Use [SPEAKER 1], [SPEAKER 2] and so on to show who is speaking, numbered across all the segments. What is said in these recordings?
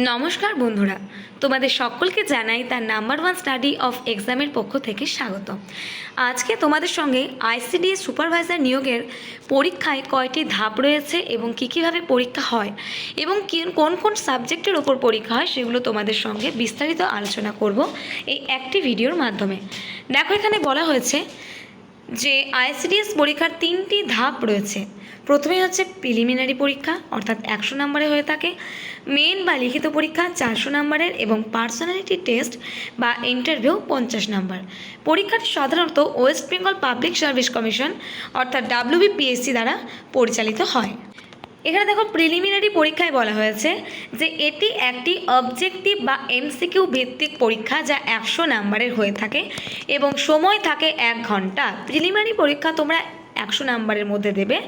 [SPEAKER 1] নমস্কার বন্ধুরা, তোমাদের সকলকে জানাই তার নাম্বার ওয়ান স্টাডি অফ এক্সামের পক্ষ থেকে স্বাগত। আজকে তোমাদের সঙ্গে আইসিডিএস সুপারভাইজার নিয়োগের পরীক্ষায় কয়টি ধাপ রয়েছে এবং কীভাবে পরীক্ষা হয় এবং কোন কোন সাবজেক্টের ওপর পরীক্ষা হয় সেগুলো তোমাদের সঙ্গে বিস্তারিত আলোচনা করব এই একটি ভিডিওর মাধ্যমে। দেখো, এখানে বলা হয়েছে যে আইসিডিএস পরীক্ষার 3টি ধাপ রয়েছে। প্রথমে হচ্ছে প্রিলিমিনারি পরীক্ষা, অর্থাৎ 100 নম্বরে হয়ে থাকে। মেন বা লিখিত পরীক্ষা 400 নম্বরের এবং পার্সোনালিটি টেস্ট বা ইন্টারভিউ 50 নম্বর। পরীক্ষাটি সাধারণত West Bengal public service commission অর্থাৎ WBPSC দ্বারা পরিচালিত হয়। এখানে দেখো, প্রিলিমিনারি পরীক্ষায় বলা হয়েছে যে এটি একটি অবজেক্টিভ বা MCQ ভিত্তিক পরীক্ষা যা 100 নম্বরের হয়ে থাকে এবং সময় থাকে 1 ঘন্টা। প্রিলিমিনারি পরীক্ষা তোমরা 100 নম্বরের মধ্যে দেবে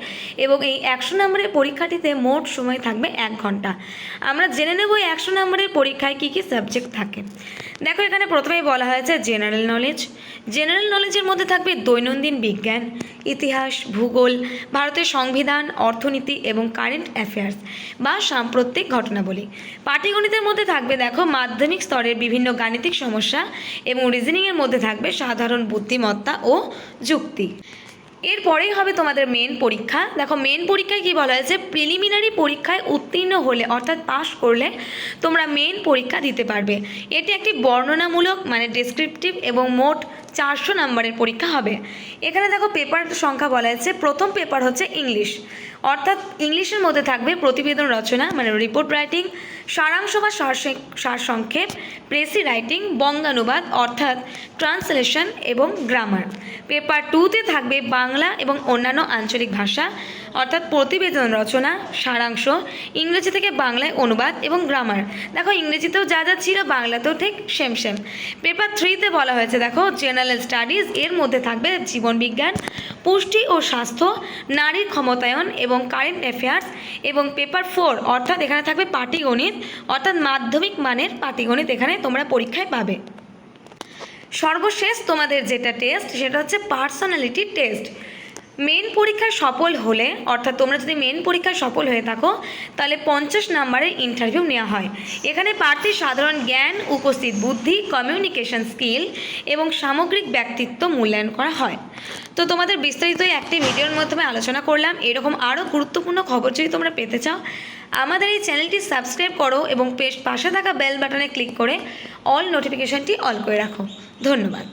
[SPEAKER 1] এবং এই 100 নম্বরের পরীক্ষাটিতে মোট সময় থাকবে 1 ঘন্টা। আমরা জেনে নেব এই 100 নম্বরের পরীক্ষায় কী কী সাবজেক্ট থাকে। দেখো, এখানে প্রথমেই বলা হয়েছে জেনারেল নলেজ। জেনারেল নলেজের মধ্যে থাকবে দৈনন্দিন বিজ্ঞান, ইতিহাস, ভূগোল, ভারতের সংবিধান, অর্থনীতি এবং কারেন্ট অ্যাফেয়ার্স বা সাম্প্রতিক ঘটনাবলী। পাটিগণিতের মধ্যে থাকবে দেখো মাধ্যমিক স্তরের বিভিন্ন গাণিতিক সমস্যা এবং রিজনিংয়ের মধ্যে থাকবে সাধারণ বুদ্ধিমত্তা ও যুক্তি। এরপরেই হবে তোমাদের মেন পরীক্ষা। দেখো, মেন পরীক্ষায় কী বলা হয়েছে, প্রিলিমিনারি পরীক্ষায় উত্তীর্ণ হলে অর্থাৎ পাস করলে তোমরা মেন পরীক্ষা দিতে পারবে। এটি একটি বর্ণনামূলক ডেসক্রিপটিভ এবং মোট 400 নম্বরের পরীক্ষা হবে। এখানে দেখো পেপার সংখ্যা বলা হয়েছে। প্রথম পেপার হচ্ছে ইংলিশ, অর্থাৎ ইংলিশের মধ্যে থাকবে প্রতিবেদন রচনা রিপোর্ট রাইটিং, সারাংশ বা সারসংক্ষেপ, প্রেসি রাইটিং, বঙ্গানুবাদ অর্থাৎ ট্রান্সলেশন এবং গ্রামার। পেপার 2তে থাকবে বাংলা এবং অন্যান্য আঞ্চলিক ভাষা অর্থাৎ প্রতিবেদন রচনা, সারাংশ, ইংরেজি থেকে বাংলায় অনুবাদ এবং গ্রামার। দেখো, ইংরেজিতেও যা যা ছিল বাংলাতেও ঠিক সেম। পেপার 3তে বলা হয়েছে দেখো জেনারেল স্টাডিজ, এর মধ্যে থাকবে জীবনবিজ্ঞান, পুষ্টি ও স্বাস্থ্য, নারীর ক্ষমতায়ন এবং কারেন্ট অ্যাফেয়ার্স। এবং পেপার 4 অর্থাৎ এখানে থাকবে পাটিগণিত, অর্থাৎ মাধ্যমিক মানের পাটিগণিত এখানে তোমরা পরীক্ষায় পাবে। সর্বশেষ তোমাদের যেটা টেস্ট সেটা হচ্ছে পার্সোনালিটি টেস্ট। মেন পরীক্ষায় সফল হলে, অর্থাৎ তোমরা যদি মেন পরীক্ষায় সফল হয়ে থাকো তাহলে 50 নম্বরের ইন্টারভিউ নেওয়া হয়। এখানে প্রার্থীর সাধারণ জ্ঞান, উপস্থিত বুদ্ধি, কমিউনিকেশন স্কিল এবং সামগ্রিক ব্যক্তিত্ব মূল্যায়ন করা হয়। তো তোমাদের বিস্তারিত একটি ভিডিওর মাধ্যমে আলোচনা করলাম। এরকম আরও গুরুত্বপূর্ণ খবর যদি তোমরা পেতে চাও আমাদের এই চ্যানেলটি সাবস্ক্রাইব করো এবং পাশে থাকা বেল বাটনে ক্লিক করে অল নোটিফিকেশনটি অল করে রাখো। ধন্যবাদ।